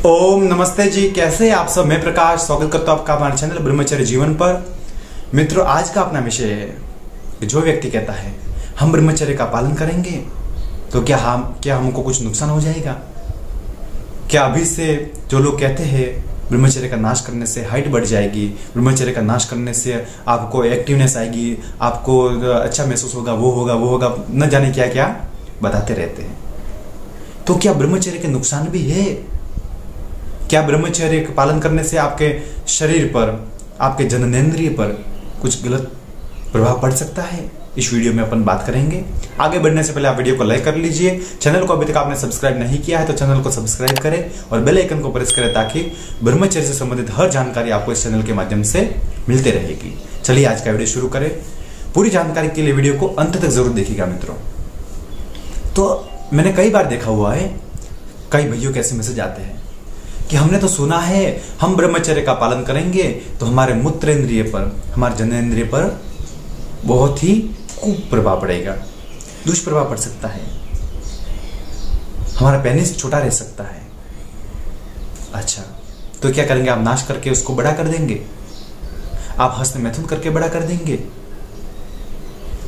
ओम नमस्ते जी, कैसे हैं आप सब। मैं प्रकाश स्वागत करता हूं आपका हमारे चैनल ब्रह्मचर्य जीवन पर। मित्रों, आज का अपना विषय है कि जो व्यक्ति कहता है हम ब्रह्मचर्य का पालन करेंगे तो क्या हमको कुछ नुकसान हो जाएगा। क्या अभी से जो लोग कहते हैं ब्रह्मचर्य का नाश करने से हाइट बढ़ जाएगी, ब्रह्मचर्य का नाश करने से आपको एक्टिवनेस आएगी, आपको अच्छा महसूस होगा, वो होगा, न जाने क्या क्या बताते रहते हैं। तो क्या ब्रह्मचर्य के नुकसान भी है? क्या ब्रह्मचर्य का पालन करने से आपके शरीर पर, आपके जननेंद्रिय पर कुछ गलत प्रभाव पड़ सकता है? इस वीडियो में अपन बात करेंगे। आगे बढ़ने से पहले आप वीडियो को लाइक कर लीजिए। चैनल को अभी तक आपने सब्सक्राइब नहीं किया है तो चैनल को सब्सक्राइब करें और बेल आइकन को प्रेस करें ताकि ब्रह्मचर्य से संबंधित हर जानकारी आपको इस चैनल के माध्यम से मिलते रहेगी। चलिए आज का वीडियो शुरू करें। पूरी जानकारी के लिए वीडियो को अंत तक जरूर देखिएगा मित्रों। तो मैंने कई बार देखा हुआ है, कई भाइयों के ऐसे मैसेज आते हैं कि हमने तो सुना है हम ब्रह्मचर्य का पालन करेंगे तो हमारे मूत्रेंद्रिय पर, हमारे जननेंद्रिय पर बहुत ही कुप्रभाव पड़ेगा, दुष्प्रभाव पड़ सकता है, हमारा पेनिस छोटा रह सकता है। अच्छा, तो क्या करेंगे? आप नाश करके उसको बड़ा कर देंगे, आप हस्त मैथुन करके बड़ा कर देंगे।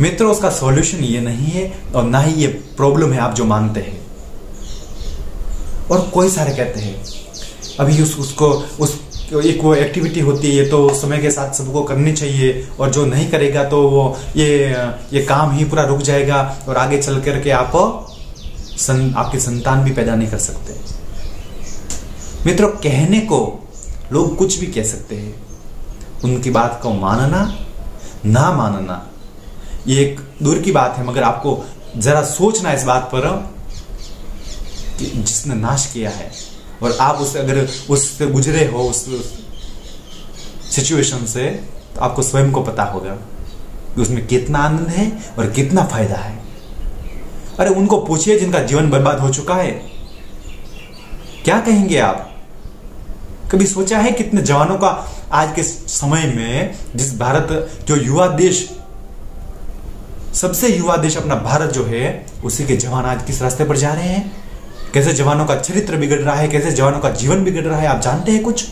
मित्रों, उसका सॉल्यूशन ये नहीं है और ना ही ये प्रॉब्लम है आप जो मानते हैं। और कोई सारे कहते हैं अभी उसको एक वो एक्टिविटी होती है, ये तो समय के साथ सबको करनी चाहिए और जो नहीं करेगा तो वो ये काम ही पूरा रुक जाएगा और आगे चल करके आपकी संतान भी पैदा नहीं कर सकते। मित्रों, कहने को लोग कुछ भी कह सकते हैं, उनकी बात को मानना ना मानना ये एक दूर की बात है, मगर आपको जरा सोचना इस बात पर कि जिसने नाश किया है और आप अगर उससे गुजरे हो उस सिचुएशन से, तो आपको स्वयं को पता होगा कि उसमें कितना आनंद है और कितना फायदा है। अरे उनको पूछिए जिनका जीवन बर्बाद हो चुका है, क्या कहेंगे आप? कभी सोचा है कितने जवानों का आज के समय में, जिस भारत जो युवा देश, सबसे युवा देश अपना भारत जो है, उसी के जवान आज किस रास्ते पर जा रहे हैं, कैसे जवानों का चरित्र बिगड़ रहा है, कैसे जवानों का जीवन बिगड़ रहा है, आप जानते हैं? कुछ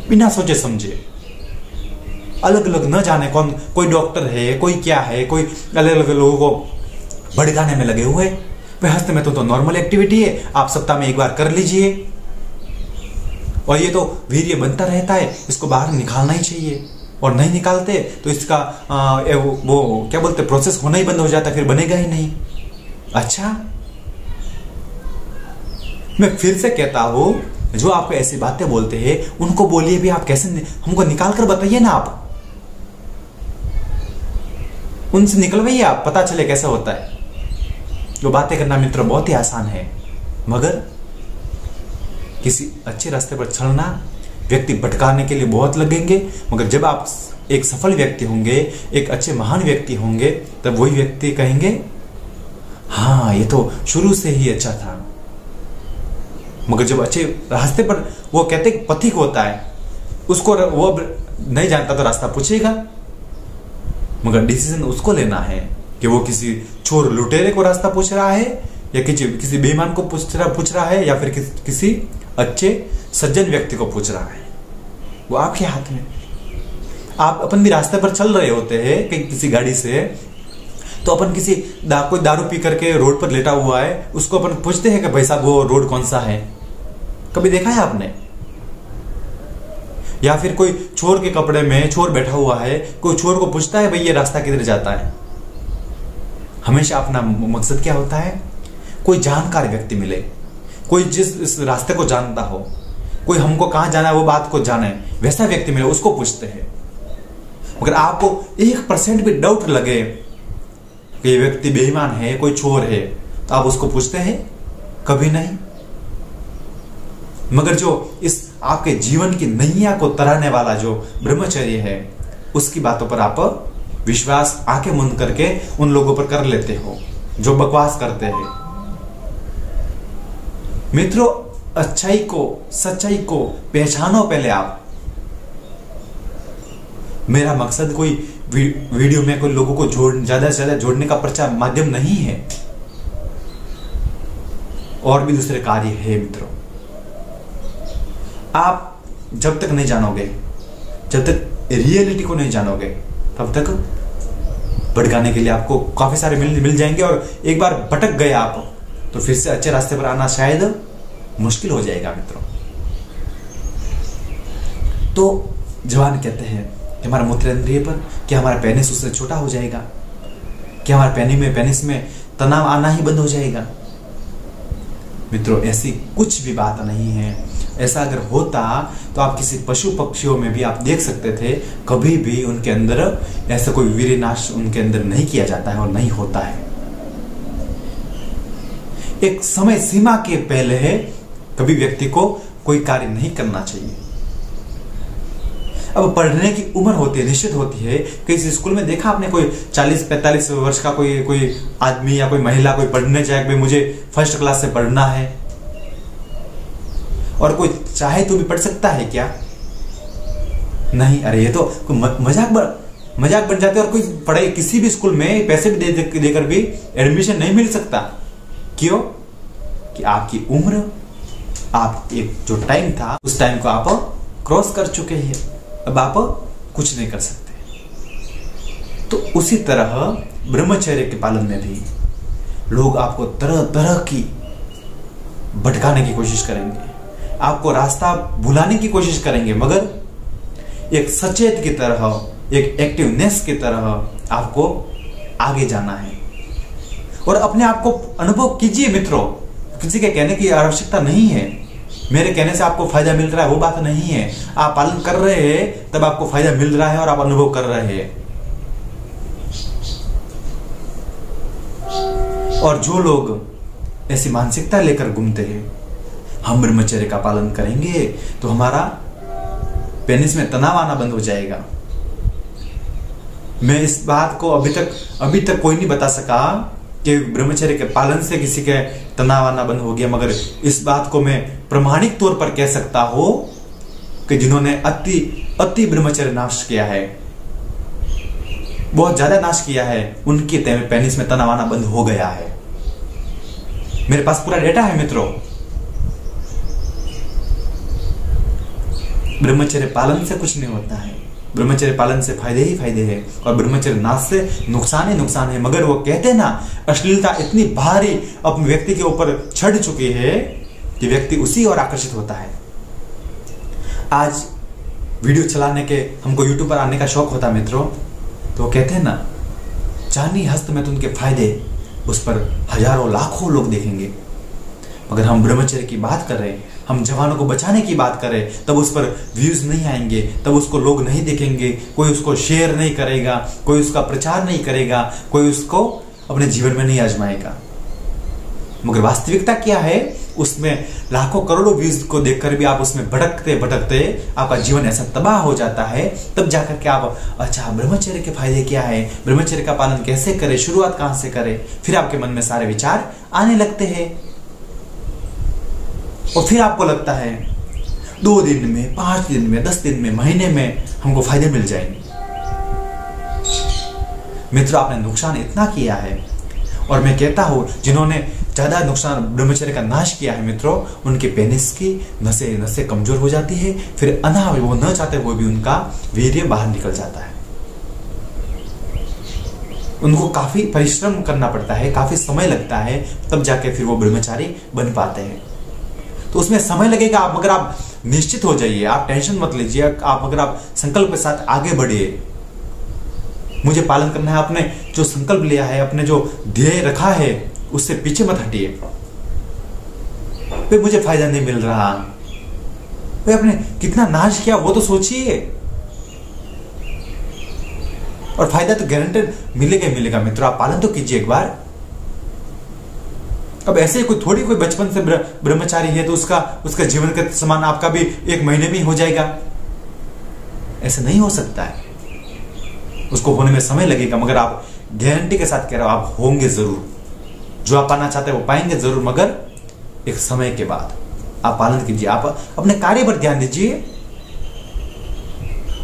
बिना सोचे समझे, अलग अलग न जाने कौन, कोई डॉक्टर है, कोई क्या है, कोई अलग अलग लोगों को भड़काने में लगे हुए। वे हंसते में तो नॉर्मल एक्टिविटी है, आप सप्ताह में एक बार कर लीजिए और ये तो वीर्य बनता रहता है, इसको बाहर निकालना ही चाहिए। और नहीं निकालते तो इसका वो क्या बोलते, प्रोसेस होना ही बंद हो जाता है, फिर बनेगा ही नहीं। अच्छा, मैं फिर से कहता हूं, जो आपको ऐसी बातें बोलते हैं उनको बोलिए भी, आप कैसे हमको निकाल कर बताइए ना, आप उनसे निकलवाइए, आप पता चले कैसा होता है। जो बातें करना मित्रों बहुत ही आसान है, मगर किसी अच्छे रास्ते पर चलना व्यक्ति भटकाने के लिए बहुत लगेंगे, मगर जब आप एक सफल व्यक्ति होंगे, एक अच्छे महान व्यक्ति होंगे, तब वही व्यक्ति कहेंगे हाँ ये तो शुरू से ही अच्छा था। मगर जब अच्छे रास्ते पर, वो कहते पथिक होता है, उसको वो नहीं जानता तो रास्ता पूछेगा, मगर डिसीजन उसको लेना है कि वो किसी चोर लुटेरे को रास्ता पूछ रहा है या किसी बेईमान को पूछ रहा है या फिर किसी अच्छे सज्जन व्यक्ति को पूछ रहा है। वो आपके हाथ में। आप अपन भी रास्ते पर चल रहे होते हैं किसी गाड़ी से, तो अपन कोई दारू पी करके रोड पर लेटा हुआ है, उसको अपन पूछते हैं कि भाई साहब वो रोड कौन सा है? कभी देखा है आपने? या फिर कोई चोर के कपड़े में चोर बैठा हुआ है, कोई चोर को पूछता है भाई ये रास्ता किधर जाता है? हमेशा अपना मकसद क्या होता है? कोई जानकार व्यक्ति मिले, कोई इस रास्ते को जानता हो, कोई हमको कहां जाना है वो बात को जाने, वैसा व्यक्ति मिले, उसको पूछते हैं। मगर आपको 1% भी डाउट लगे कि ये व्यक्ति बेईमान है, कोई चोर है, तो आप उसको पूछते हैं? कभी नहीं। मगर जो इस आपके जीवन की नैया को तराने वाला जो ब्रह्मचर्य है, उसकी बातों पर आप विश्वास आंखें बंद करके उन लोगों पर कर लेते हो जो बकवास करते हैं। मित्रों, अच्छाई को, सच्चाई को पहचानो पहले आप। मेरा मकसद कोई वीडियो में कोई लोगों को ज्यादा से ज्यादा जोड़ने का प्रचार माध्यम नहीं है, और भी दूसरे कार्य है मित्रों। आप जब तक नहीं जानोगे, जब तक रियलिटी को नहीं जानोगे, तब तक भटकाने के लिए आपको काफी सारे मिल जाएंगे, और एक बार भटक गए आप तो फिर से अच्छे रास्ते पर आना शायद मुश्किल हो जाएगा मित्रों। तो जवान कहते हैं कि हमारा मूत्रेंद्रिय पर, क्या हमारा पेनिस उससे छोटा हो जाएगा, क्या हमारा पेनिस में तनाव आना ही बंद हो जाएगा? मित्रों, ऐसी कुछ भी बात नहीं है। ऐसा अगर होता तो आप किसी पशु पक्षियों में भी आप देख सकते थे, कभी भी उनके अंदर ऐसा कोई वीर्यनाश उनके अंदर नहीं किया जाता है और नहीं होता है। एक समय सीमा के पहले कभी व्यक्ति को कोई कार्य नहीं करना चाहिए। अब पढ़ने की उम्र होती है, निश्चित होती है। किसी स्कूल में देखा आपने कोई 40-45 वर्ष का कोई आदमी या कोई महिला कोई पढ़ने जाए कि मुझे फर्स्ट क्लास से पढ़ना है, और कोई चाहे तो भी पढ़ सकता है क्या? नहीं। अरे ये तो मजाक बन जाते। और कोई पढ़े किसी भी स्कूल में पैसे भी देकर भी एडमिशन नहीं मिल सकता। क्यों? कि आपकी उम्र, आप एक जो टाइम था उस टाइम को आप क्रॉस कर चुके हैं, अब आप कुछ नहीं कर सकते। तो उसी तरह ब्रह्मचर्य के पालन में भी लोग आपको तरह तरह की भटकाने की कोशिश करेंगे, आपको रास्ता भुलाने की कोशिश करेंगे, मगर एक सचेत की तरह, एक एक्टिवनेस की तरह आपको आगे जाना है। और अपने आप को अनुभव कीजिए मित्रों। किसी के कहने की आवश्यकता नहीं है। मेरे कहने से आपको फायदा मिल रहा है वो बात नहीं है। आप पालन कर रहे हैं तब आपको फायदा मिल रहा है और आप अनुभव कर रहे हैं। और जो लोग ऐसी मानसिकता लेकर घूमते हैं, हम ब्रह्मचर्य का पालन करेंगे तो हमारा पेनिस में तनाव आना बंद हो जाएगा। मैं इस बात को अभी तक कोई नहीं बता सका कि ब्रह्मचर्य के पालन से किसी के तनाव आना बंद हो गया, मगर इस बात को मैं प्रमाणिक तौर पर कह सकता हूं कि जिन्होंने अति ब्रह्मचर्य नाश किया है, बहुत ज्यादा नाश किया है, उनके पेनिस में तनाव आना बंद हो गया है। मेरे पास पूरा डेटा है मित्रों। ब्रह्मचर्य पालन से कुछ नहीं होता है, ब्रह्मचर्य पालन से फायदे ही फायदे हैं, और ब्रह्मचर्य नाश से नुकसान ही नुकसान है। मगर वो कहते हैं ना, अश्लीलता इतनी भारी अपने व्यक्ति के ऊपर चढ़ चुकी है कि व्यक्ति उसी ओर आकर्षित होता है। आज वीडियो चलाने के, हमको यूट्यूब पर आने का शौक होता मित्रों, तो वो कहते हैं ना, चांदी हस्त में तो उनके फायदे, उस पर हजारों लाखों लोग देखेंगे। मगर हम ब्रह्मचर्य की बात कर रहे हैं, हम जवानों को बचाने की बात करें, तब उस पर व्यूज नहीं आएंगे, तब उसको लोग नहीं देखेंगे, कोई उसको शेयर नहीं करेगा, कोई उसका प्रचार नहीं करेगा, कोई उसको अपने जीवन में नहीं आजमाएगा। मगर वास्तविकता क्या है, उसमें लाखों करोड़ों व्यूज को देखकर भी आप उसमें भटकते भटकते आपका जीवन ऐसा तबाह हो जाता है। तब जाकर के आप, अच्छा ब्रह्मचर्य के फायदे क्या है, ब्रह्मचर्य का पालन कैसे करें, शुरुआत कहां से करें, फिर आपके मन में सारे विचार आने लगते हैं। और फिर आपको लगता है 2 दिन में, 5 दिन में, 10 दिन में, महीने में हमको फायदे मिल जाएंगे। मित्रों, आपने नुकसान इतना किया है, और मैं कहता हूं जिन्होंने ज्यादा नुकसान ब्रह्मचर्य का नाश किया है मित्रों, उनके पेनिस की नसें कमजोर हो जाती है, फिर अनाव वो न चाहते वो भी उनका वीर्य बाहर निकल जाता है। उनको काफी परिश्रम करना पड़ता है, काफी समय लगता है, तब जाके फिर वो ब्रह्मचारी बन पाते हैं। तो उसमें समय लगेगा, आप मगर आप निश्चित हो जाइए, आप टेंशन मत लीजिए, आप मगर आप संकल्प के साथ आगे बढ़िए। मुझे पालन करना है, आपने जो संकल्प लिया है, अपने जो ध्येय रखा है, उससे पीछे मत हटिए। फिर मुझे फायदा नहीं मिल रहा, भाई आपने कितना नाश किया वो तो सोचिए, और फायदा तो गारंटेड मिलेगा मिलेगा मित्रों। आप पालन तो कीजिए एक बार। अब ऐसे कोई बचपन से ब्रह्मचारी है तो उसका जीवन के समान आपका भी 1 महीने में हो जाएगा, ऐसे नहीं हो सकता है। उसको होने में समय लगेगा, मगर आप गारंटी के साथ कह रहा हूं, आप होंगे जरूर। जो आप पाना चाहते हैं वो पाएंगे जरूर, मगर एक समय के बाद। आप पालन कीजिए, आप अपने कार्य पर ध्यान दीजिए।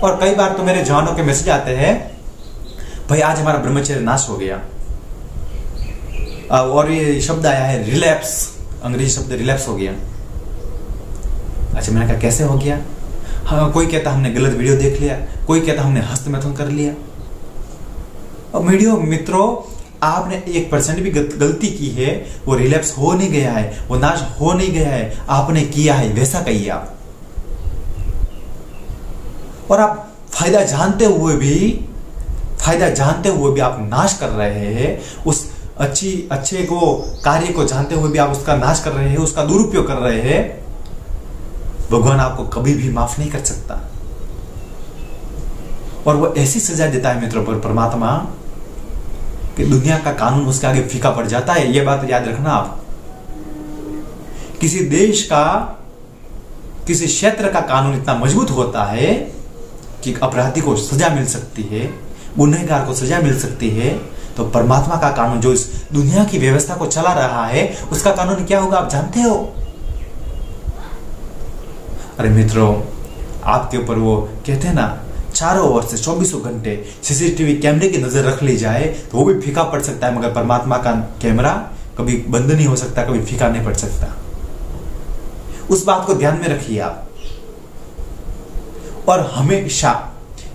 और कई बार तो मेरे जवानों के मैसेज आते हैं, भाई आज हमारा ब्रह्मचर्य नाश हो गया, और ये शब्द आया है रिलैप्स, अंग्रेजी शब्द रिलैप्स हो गया। अच्छा, मैंने कहा कैसे हो गया? हाँ, कोई कहता हमने गलत वीडियो देख लिया, कोई कहता हमने हस्तमैथुन कर लिया। और वीडियो मित्रों, आपने 1% भी गलती की है, वो रिलैप्स हो नहीं गया है, वो नाश हो नहीं गया है, आपने किया है वैसा कहिए आप। और आप फायदा जानते हुए भी आप नाश कर रहे हैं, उस अच्छे को कार्य को जानते हुए भी आप उसका नाश कर रहे हैं, उसका दुरुपयोग कर रहे हैं। भगवान आपको कभी भी माफ नहीं कर सकता, और वो ऐसी सजा देता है मित्रों पर परमात्मा कि दुनिया का कानून उसके आगे फीका पड़ जाता है। ये बात याद रखना आप। किसी देश का, किसी क्षेत्र का कानून इतना मजबूत होता है कि अपराधी को सजा मिल सकती है, गुनहगार को सजा मिल सकती है, तो परमात्मा का कानून जो इस दुनिया की व्यवस्था को चला रहा है, उसका कानून क्या होगा आप जानते हो? अरे मित्रों, आपके ऊपर वो कहते हैं ना, चारों ओर से 24 घंटे सीसीटीवी कैमरे की नजर रख ली जाए तो वो भी फीका पड़ सकता है, मगर परमात्मा का कैमरा कभी बंद नहीं हो सकता, कभी फीका नहीं पड़ सकता। उस बात को ध्यान में रखिए आप, और हमेशा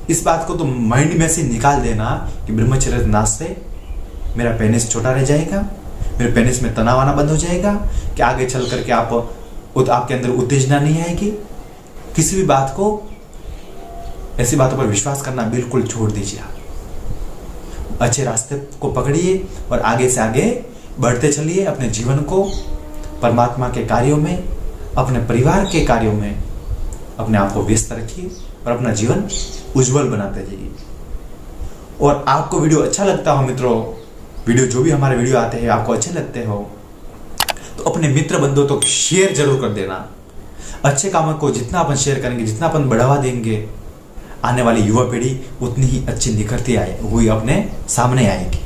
इस बात को तो माइंड में से निकाल देना कि ब्रह्मचर्य नाश से मेरा पेनिस छोटा रह जाएगा, मेरे पेनिस में तनाव आना बंद हो जाएगा, कि आगे चल करके आपके अंदर उत्तेजना नहीं आएगी। किसी भी बात को, ऐसी बातों पर विश्वास करना बिल्कुल छोड़ दीजिए। आप अच्छे रास्ते को पकड़िए और आगे से आगे बढ़ते चलिए। अपने जीवन को परमात्मा के कार्यों में, अपने परिवार के कार्यों में अपने आप को व्यस्त रखिए और अपना जीवन उज्जवल बनाते जाइए। और आपको वीडियो अच्छा लगता हो मित्रों, जो भी हमारे वीडियो आते हैं आपको अच्छे लगते हो, तो अपने मित्र बंधुओं तक शेयर जरूर कर देना। अच्छे कामों को जितना अपन शेयर करेंगे, जितना अपन बढ़ावा देंगे, आने वाली युवा पीढ़ी उतनी ही अच्छी निखरती हुई अपने सामने आएगी।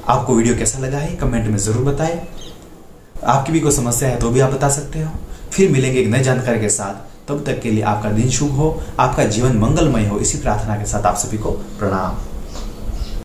आपको वीडियो कैसा लगा है कमेंट में जरूर बताएं। आपकी भी कोई समस्या है तो भी आप बता सकते हो। फिर मिलेंगे एक नई जानकारी के साथ, तब तक के लिए आपका दिन शुभ हो, आपका जीवन मंगलमय हो, इसी प्रार्थना के साथ आप सभी को प्रणाम।